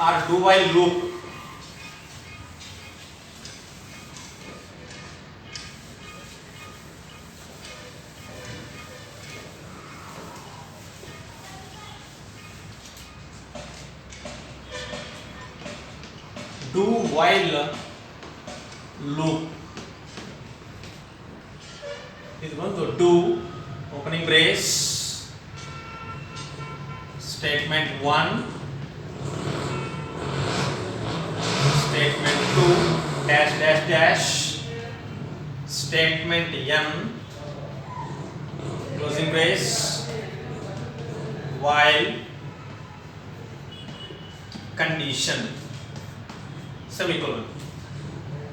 or do while loop. Do while loop. This one to do opening brace statement 1 statement 2 dash dash dash statement n closing brace while condition semicolon.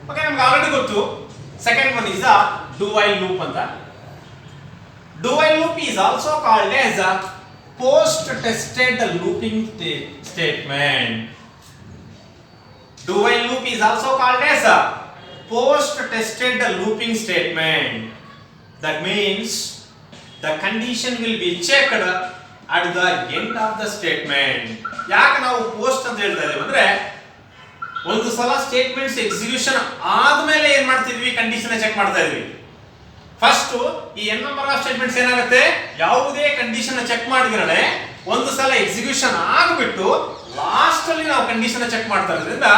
Okay, ನಮಗೆ already ಗೊತ್ತು. Second one is a do while loop ಅಂತ. Do while loop is also called as a post tested looping statement. Do while loop is also called as a post tested looping statement. That means the condition will be checked at the end of the statement. ಯಾಕೆ ನಾವು post ಅಂತ ಹೇಳ್ತಾ ಇದ್ದೀವಿ ಅಂದ್ರೆ ಒಂದು ಸಲ statements execution ಆದ್ಮೇಲೆ ಏನ್ ಮಾಡ್ತಿದ್ವಿ, ಕಂಡೀಷನ್ ಚೆಕ್ ಮಾಡ್ತಾ ಇದ್ವಿ. ಫಸ್ಟ್ ಈ n ನಂಬರ್ ಆಫ್ ಸ್ಟೇಟ್ಮೆಂಟ್ಸ್ ಏನಾಗುತ್ತೆ, ಯಾವುದೇ ಕಂಡೀಷನ್ ಚೆಕ್ ಮಾಡಿದ್ರೆ ಒಂದು ಸಲ ಎಕ್ಸಿಕ್ಯೂಷನ್ ಆಗಿಬಿಟ್ಟು ಲಾಸ್ಟ್ ಅಲ್ಲಿ ನಾವು ಕಂಡೀಷನ್ ಚೆಕ್ ಮಾಡ್ತಾ ಇರೋದ್ರಿಂದ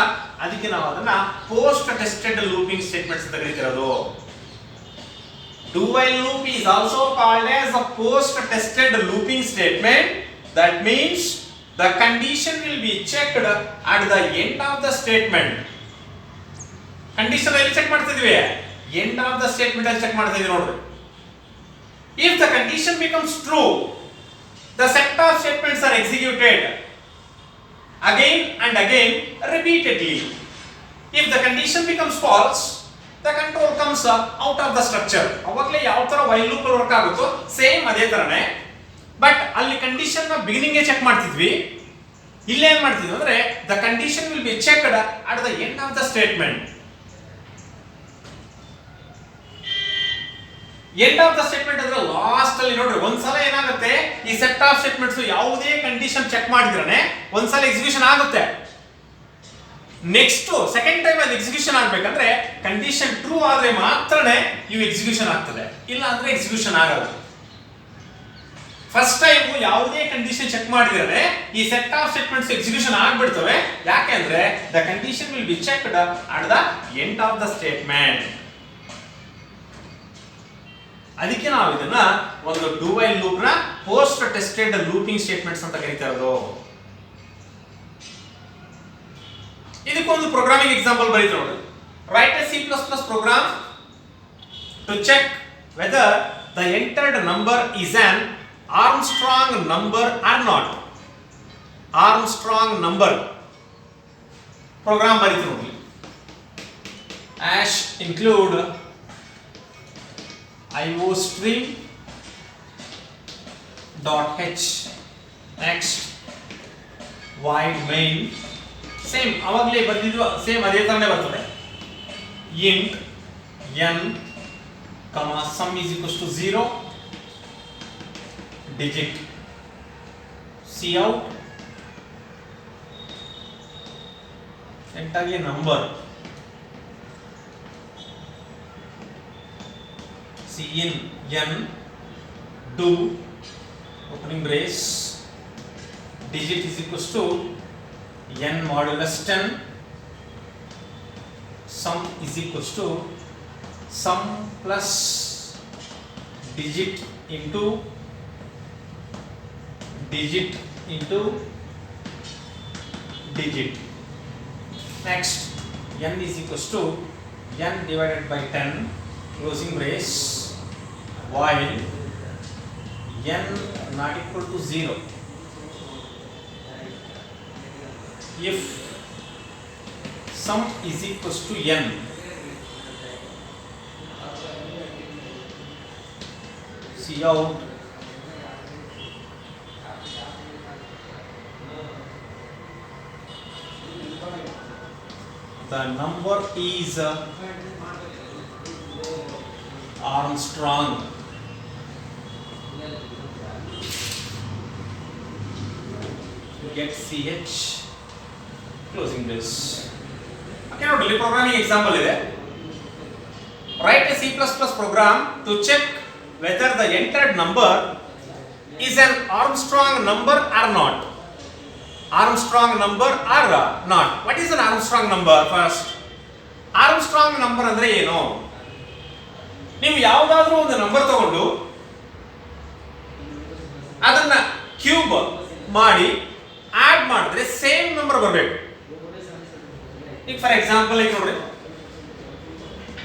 ಅದಕ್ಕೆ ನಾವು ಅದನ್ನ ಪೋಸ್ಟ್ ಟೆಸ್ಟೆಡ್ ಲೂಪಿಂಗ್ ಸ್ಟೇಟ್ಮೆಂಟ್ಸ್ ಅಂತ ಕರೀತಿರೋದು. Do while loop is also called as a post tested looping statement. That means the condition will be checked at the end of the statement. Condition ಎಲ್ಲಿ check ಮಾಡ್ತಿದ್ವಿ, end of the statement ಅಲ್ಲಿ check ಮಾಡ್ತಾ ಇದೀವಿ ನೋಡ್ರಿ. If the condition becomes true, the set of statements are executed again and again repeatedly. If the condition becomes false, the control comes out of the structure. ಅವಾಗಲೇ ಯಾವ ತರ while loop work ಆಗುತ್ತೋ same ಅದೇ ತರನೇ, but ಅಲ್ಲಿ condition ನ beginning check ಮಾಡ್ತಿದ್ವಿ. ಇಲ್ಲಿ ಏನ್ ಮಾಡ್ತಿದ್ವಿ ಅಂದ್ರೆ the condition will be checked at the end of the statement. End of the statement ಅಂದ್ರೆ ಲಾಸ್ಟ್ ಅಲ್ಲಿ ನೋಡ್ರಿ, ಒಂದ್ಸಲ ಏನಾಗುತ್ತೆ ಈ ಸೆಟ್ ಆಫ್ ಸ್ಟೇಟ್ಮೆಂಟ್ಸ್ ಯಾವುದೇ ಕಂಡೀಷನ್ ಚೆಕ್ ಮಾಡಿದ್ರೆ ಒಂದ್ಸಲ ಎಕ್ಸಿಕ್ಯೂಷನ್ ಆಗುತ್ತೆ. ನೆಕ್ಸ್ಟ್ ಸೆಕೆಂಡ್ ಟೈಮ್ ಅದು ಎಕ್ಸಿಕ್ಯೂಷನ್ ಆಗ್ಬೇಕಂದ್ರೆ ಕಂಡೀಷನ್ ಟ್ರೂ ಆದ್ರೆ ಮಾತ್ರನೇ ಇವು ಎಕ್ಸಿಕ್ಯೂಷನ್ ಆಗ್ತದೆ, ಇಲ್ಲ ಅಂದ್ರೆ ಎಕ್ಸಿಕ್ಯೂಷನ್ ಆಗಲ್ಲ. ಫಸ್ಟ್ ಟೈಮ್ ಯಾವುದೇ ಕಂಡೀಷನ್ ಚೆಕ್ ಮಾಡಿದ್ರೆ ಈ ಸೆಟ್ ಆಫ್ ಸ್ಟೇಟ್ಮೆಂಟ್ಸ್ ಎಕ್ಸಿಕ್ಯೂಷನ್ ಆಗ್ಬಿಡ್ತವೆ. ಯಾಕೆಂದ್ರೆ the condition will be checked at the end of the statement. ಅದಕ್ಕೆ ನಾವು ಇದನ್ನ ಒಂದು do while loop ನ post tested looping statements ಅಂತ ಕರೀತಾ ಇರೋದು. ಇದಕ್ಕೊಂದು ಪ್ರೋಗ್ರಾಮಿಂಗ್ ಎಕ್ಸಾಂಪಲ್ ಬರೀತಾ ನೋಡಿ. Write a C++ program to check whether the entered number is an Armstrong number or not. Armstrong number program ಬರೀತಾ ನೋಡಿ. include iostream .h next void main same ಅವಾಗಲೇ ಬರ್ತಿದ್ವು, ಸೇಮ್ ಅದೇ ತರನೇ ಬರ್ತದೆ. int n sum is equals to 0 digit cout enter a number cin n do opening brace digit is equals to n modulus 10 sum is equals to sum plus digit into digit into digit. Next n is equals to n divided by 10 closing brace while n not equal to 0 if sum is equals to n. Cout the number is Armstrong. Get ch closing brace. Okay ನೋಡಿ, ಇಲ್ಲಿ programming example ಇದೆ. Write a C++ program to check whether the entered number is an Armstrong number or not. Armstrong number or not. What is an Armstrong number first? Armstrong number ಅಂದ್ರೆ ಏನು? ನೀವು ಯಾವುದಾದ್ರೂ ಒಂದು number ತಗೊಂಡು ಅದನ್ನ cube ಮಾಡಿ add ಮಾಡಿದ್ರೆ same number ಬರಬೇಕು. ಈಗ ಫಾರ್ ಎಕ್ಸಾಂಪಲ್ ಈಗ ನೋಡ್ರಿ,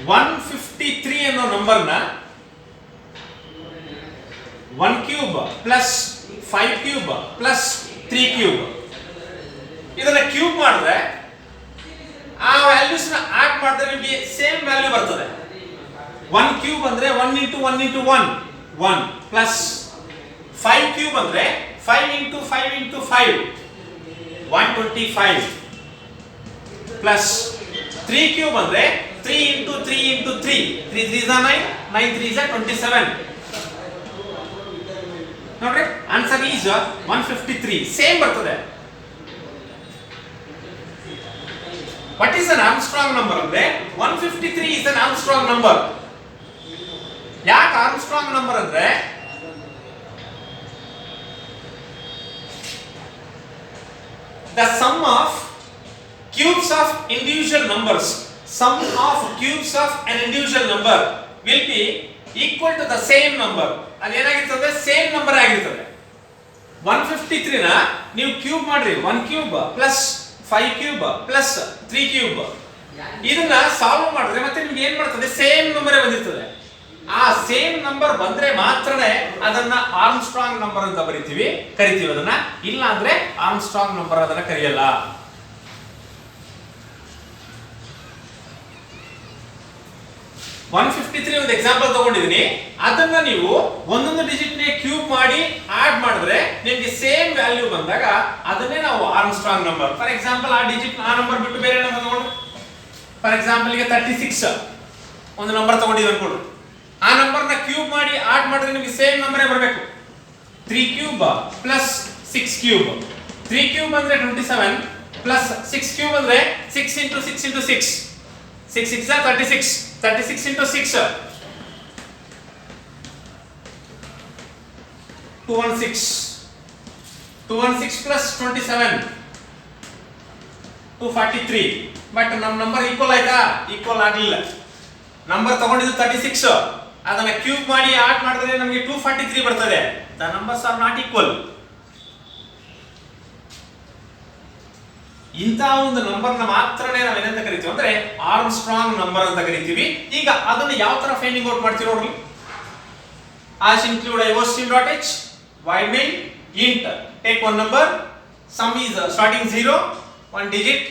153 ಅನ್ನೋ ನಂಬರ್ನ 1 cube plus 5 cube plus 3 cube ಇದನ್ನ ಕ್ಯೂಬ್ ಮಾಡಿದ್ರೆ ಆ ವ್ಯಾಲ್ಯೂಸ್ ನ ಆಡ್ ಮಾಡಿದ್ರೆ ನಿಮಗೆ ಸೇಮ್ ವ್ಯಾಲ್ಯೂ ಬರ್ತದೆ. 1 ಕ್ಯೂಬ್ ಅಂದ್ರೆ 1 into 1 into 1 1 ಪ್ಲಸ್ 5 ಕ್ಯೂಬ್ ಅಂದ್ರೆ 5 into 5 into 5 125 ಪ್ಲಸ್ 3 ಕ್ಯೂಬ್ ಅಂದ್ರೆ 3 into 3 into 3 3 3s are 9 9 3s are 27. ನೋಡ್ರಿ, ಆನ್ಸರ್ ಈಸ್ 153 ಸೇಮ್ ಬರ್ತದೆ. What is an Armstrong number ಅಂದ್ರೆ 153 is an Armstrong number. ಯಾಕೆ Armstrong number ಅಂದ್ರೆ the sum of cubes of individual numbers, sum of cubes of an individual number will be equal to the same number. ಅದೇನಾಗಿರ್ತದೆ, same number ಆಗಿರ್ತದೆ. 153 ನ ನೀವು cube ಮಾಡ್ರಿ, 1 cube plus 5 cube plus 3 cube ಇದನ್ನ solve ಮಾಡಿದ್ರೆ ಮತ್ತೆ ನಿಮ್ಗೆ ಏನ್ ಬರ್ತದೆ, ಸೇಮ್ ನಂಬರೇ ಬಂದಿರ್ತದೆ. ಆ ಸೇಮ್ ನಂಬರ್ ಬಂದ್ರೆ ಮಾತ್ರನೇ ಅದನ್ನ ಆರ್ಮ್ಸ್ಟ್ರಾಂಗ್ ನಂಬರ್ ಅಂತ ಕರಿತೀವಿ ಅದನ್ನ. ಇಲ್ಲ ಅಂದ್ರೆ ಆರ್ಮ್ಸ್ಟ್ರಾಂಗ್ ನಂಬರ್ ಅದನ್ನ ಕರೆಯಲ್ಲ. ಒನ್ 153 ಒಂದು ಎಕ್ಸಾಂಪಲ್ ತಗೊಂಡಿದ್ದೀನಿ. ಅದನ್ನ ನೀವು ಒಂದೊಂದು ಡಿಜಿಟ್ ನೇ ಕ್ಯೂಬ್ ಮಾಡಿ ಆಡ್ ಮಾಡಿದ್ರೆ ನಿಮಗೆ ಸೇಮ್ ವ್ಯಾಲ್ಯೂ ಬಂದಾಗ ಅದನ್ನೇ ನಾವು ಆರ್ಮ್ಸ್ಟ್ರಾಂಗ್ ನಂಬರ್. ಫಾರ್ ಎಕ್ಸಾಂಪಲ್ ಆ ಡಿಜಿಟ್ ಆ ನಂಬರ್ ಬಿಟ್ಟು ಬೇರೆ ನಂಬರ್ ತಗೊಂಡು, ಫಾರ್ ಎಕ್ಸಾಂಪಲ್ ಈಗ 36 ಒಂದು ನಂಬರ್ ತಗೊಂಡಿದ್ದೀವಿ ಅನ್ಕೊಳ್ಳಿ. ಆ ನಂಬರ್ನ ಕ್ಯೂಬ್ ಮಾಡಿ ಆಡ್ ಮಾಡಿದ್ರೆ ನಿಮಗೆ ಸೇಮ್ ನಂಬರೇ ಬರಬೇಕು. 3 ಕ್ಯೂಬ್ ಪ್ಲಸ್ 6 ಕ್ಯೂಬ್, 3 ಕ್ಯೂಬ್ ಅಂದ್ರೆ 27 ಪ್ಲಸ್ 6 ಕ್ಯೂಬ್ ಅಂದ್ರೆ 6 into 6 into 6 6 6 are 36 36 into 6 216 216 plus 27 243. But ನಮ್ಮ ನಂಬರ್ ಈಕ್ವಲ್ ಆಯ್ತಾ? ಈಕ್ವಲ್ ಆಗಲಿಲ್ಲ. ನಂಬರ್ ತಗೊಂಡಿದ್ದು 36, ಅದನ್ನ ಕ್ಯೂಬ್ ಮಾಡಿ ಆಡ್ ಮಾಡಿದ್ರೆ ನಮಗೆ 243 ಬರ್ತದೆ. The numbers are not equal. ಇಂಥ ಒಂದು ನಂಬರ್ನ ಮಾತ್ರನೇ ನಾವು ಏನಂತ ಕರಿತೀವಿ ಅಂದ್ರೆ ಆರ್ಮ್ಸ್ಟ್ರಾಂಗ್ ನಂಬರ್ ಅಂತ ಕರಿತೀವಿ. ಈಗ ಅದನ್ನ ಯಾವ ತರ ಫೈಂಡಿಂಗ್ ಔಟ್ ಮಾಡ್ತೀವಿ ನೋಡ್ರಿ. as include iostream.h void main int take one number, sum is starting 0 one digit,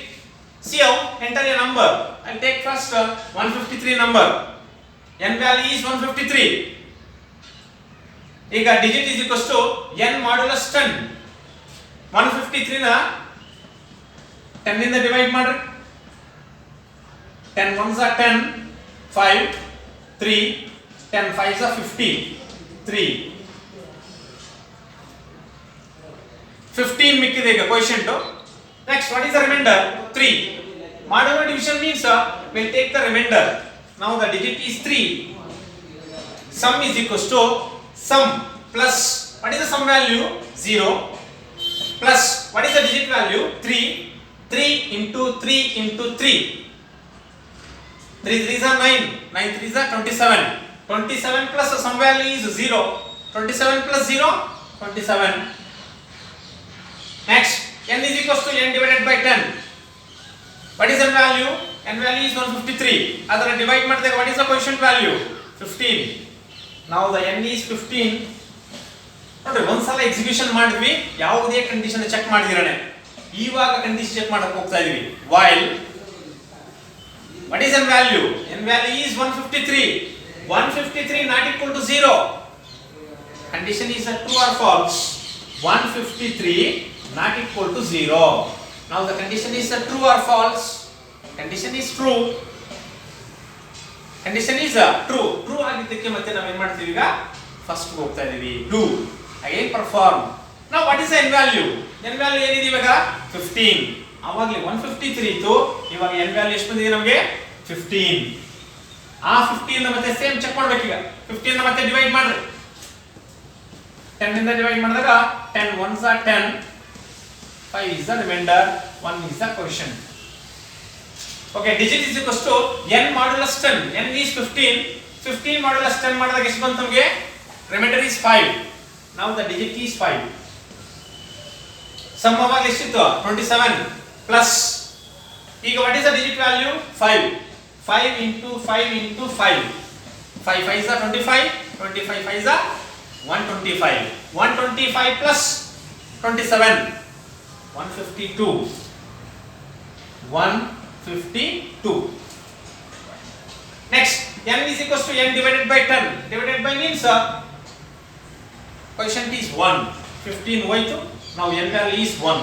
cout enter a number. I'll take first 153 number, n value is 153. ಈಗ digit is equals to n modulus 10. 153 ನ 10 ಇಂದ divide ಮಾಡ್ರಿ. 10 ones are 10, 5 3 10 5s are 50 3 15 ಮಿಕ್ಕಿದೆ ಈಗ coefficient. Next what is the remainder? 3. Modular division means we'll take the remainder. Now the digit is 3. Sum is equals to sum plus what is the sum value? 0 plus what is the digit value? 3 3 into 3 into 3 3 3s are 9 9 3s are 27 27 plus some value is 0 27 plus 0 27. Next n is equals to n divided by 10. What is the value? n value is 153. ಅದನ್ನ divide ಮಾಡಿದಾಗ what is the coefficient value? 15. Now the n is 15. ನೋಡಿ, ಒಂದ್ಸಲ execution ಮಾಡಿದ್ವಿ, ಯಾವುದೇ condition check ಮಾಡಿದಿರನೆ. ಇವಾಗ condition check ಮಾಡಕ್ಕೆ ಹೋಗ್ತಾ ಇದೀವಿ. while what is n value? n value is 153. 153 not equal to 0. Condition is true or false? 153 not equal to 0. Now the condition is true or false? Condition is true. Condition is true. True ಆಗಿದ್ದಕ್ಕೆ ಮತ್ತೆ ನಾವು ಏನು ಮಾಡ್ತೀವಿ, ಈಗ first ಹೋಗ್ತಾ ಇದೀವಿ. do again perform. Now what is the n value? n value ಏನಿದೆ ಇವಾಗ 15. ಆವಾಗಲೇ 153 ಇತ್ತು, ಇವಾಗ n ವ್ಯಾಲ್ಯೂ ಎಷ್ಟು ಬಂದಿದೆ ನಮಗೆ 15. ಆ 15 ಮತ್ತೆ ಸೇಮ್ ಚೆಕ್ ಮಾಡ್ಬೇಕು. ಈಗ 15 ಮತ್ತೆ ಡಿವೈಡ್ ಮಾಡ್ರಿ. 10 ಇಂದ ಡಿವೈಡ್ ಮಾಡಿದಾಗ 10 ones are 10, 5 is the remainder, 1 is the quotient. Okay, digit is equals to n modulus 10. n is 15. 15 modulus 10 ಮಾಡಿದಾಗ ಎಷ್ಟು ಬಂತು ನಮಗೆ? Remainder is 5. Now the digit is 5. Sum ಅವಾಗ ಎಷ್ಟಿತ್ತು? 27 plus. ಈಗ what is the digit value? 5. 5 into 5 into 5. 5 5 is 25. 25 5 is 125. 125 plus 27. 152. 152. Next, n is equals to n divided by 10. Divided by means quotient is 1. 15 ಹೋಯ್ತು. Now n value is 1.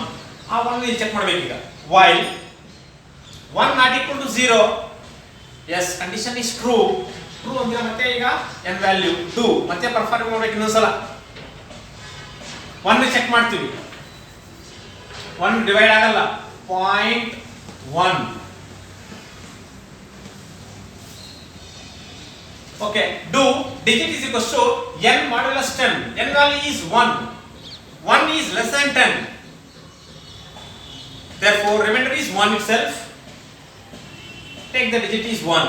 ಆ 1 ಇಲ್ಲಿ check ಮಾಡಬೇಕು ಈಗ. While 1 not equal to 0. Yes, condition is true. True ಅಂದ್ರೆ ಮತ್ತೆ ಈಗ n value 2. ಮತ್ತೆ perform ಮಾಡಬೇಕು ಇನ್ನೊಂದ್ಸಲ. 1 ಚೆಕ್ ಮಾಡ್ತೀವಿ. 1 ಡಿವೈಡ್ ಆಗಲ್ಲ. 0.1. Okay, do digit is equals to n modulus 10. n value is 1. 1 is less than 10. Therefore, remainder is 1 itself. Take the digit is 1.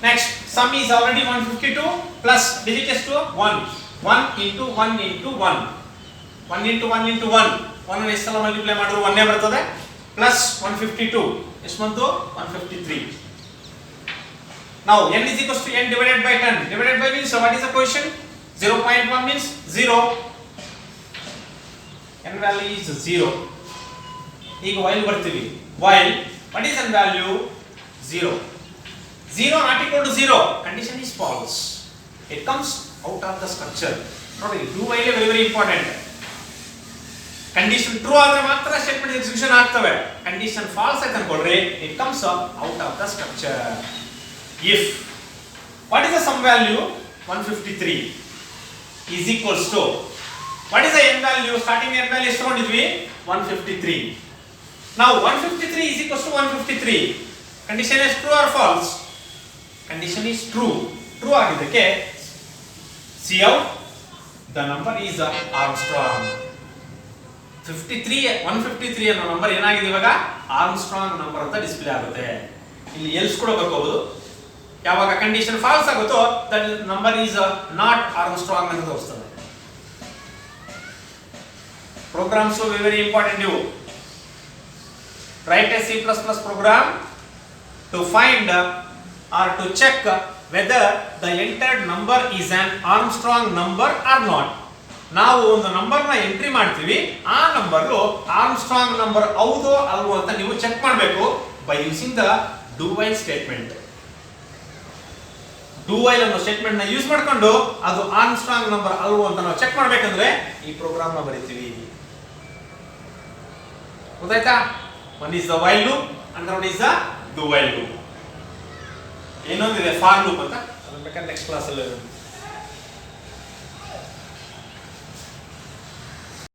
Next, sum is already 152 plus digit is to 1. 1 into 1 into 1. 1 into 1 into 1. 1 ಎಷ್ಟು ಸಲ multiply ಮಾಡಿದ್ರು 1 ಬರ್ತದೆ. Plus 152. ಎಷ್ಟು ಬಂತು? 153. Now n is equals to n divided by 10. Divided by means what is the quotient? 0.1 means 0. n value is 0. ಈಗ while ಬರ್ತೀವಿ. While what is n value? 0. 0 not equal to 0. Condition is false. It comes out of the structure. ನೋಡಿ, do while very very important. Condition true ಆದರೆ ಮಾತ್ರ statement execution ಆಗ್ತವೆ. Condition false ಆಯ್ತು ಅನ್ಕೊಳ್ರಿ, it comes out of the structure. If what is the sum value? 153 is equals to what is the n value? Starting n value ಎಷ್ಟು ತಗೊಂಡಿದ್ವಿ? 153. Now 153 is equals to 153. Condition is true or false? Condition is true. True ಆಗಿದ್ದಕ್ಕೆ see out the number is Armstrong. 153 ಅನ್ನೋ number ಏನಾಗಿದೆ ಇವಾಗ? Armstrong number ಅಂತ display ಆಗುತ್ತೆ. ಇಲ್ಲಿ else ಕೂಡ ಬರ್ಕೋಬಹುದು. ಯಾವಾಗ ಕಂಡೀಷನ್ ಫಾಲ್ಸ್ ಆಗುತ್ತೋ that number is not Armstrong ಅಂತ ತೋರಿಸ್ತದೆ. Programs are very important. You write a C++ program to find or to check whether the entered number is an Armstrong number or not. ನಾವು ಒಂದು number ನ entry ಮಾಡ್ತೀವಿ, ಆ number Armstrong number ಹೌದೋ ಅಲ್ವೋ ಅಂತ ನೀವು ಚೆಕ್ ಮಾಡಬೇಕು by using the do while statement. do while ಅನ್ನೋ ಸ್ಟೇಟ್ಮೆಂಟ್ ನ ಯೂಸ್ ಮಾಡ್ಕೊಂಡು ಅದು ಆರ್ಮ್ಸ್ಟ್ರಾಂಗ್ ನಂಬರ್ ಅಲ್ವೋ ಅಂತ ನಾವು ಚೆಕ್ ಮಾಡಬೇಕಂದ್ರೆ ಈ ಪ್ರೋಗ್ರಾಮ್ ನ ಬರೀತೀವಿ. ಗೊತ್ತಾಯ್ತಾ? one is the while loop and one is the do while loop. ಇನ್ನೊಂದಿದೆ ಫಾರ್ ಲೂಪ್ ಅಂತ, ಅದನ್ನ ಬೇಕಾದ್ರೆ ನೆಕ್ಸ್ಟ್ ಕ್ಲಾಸ್ ಅಲ್ಲಿ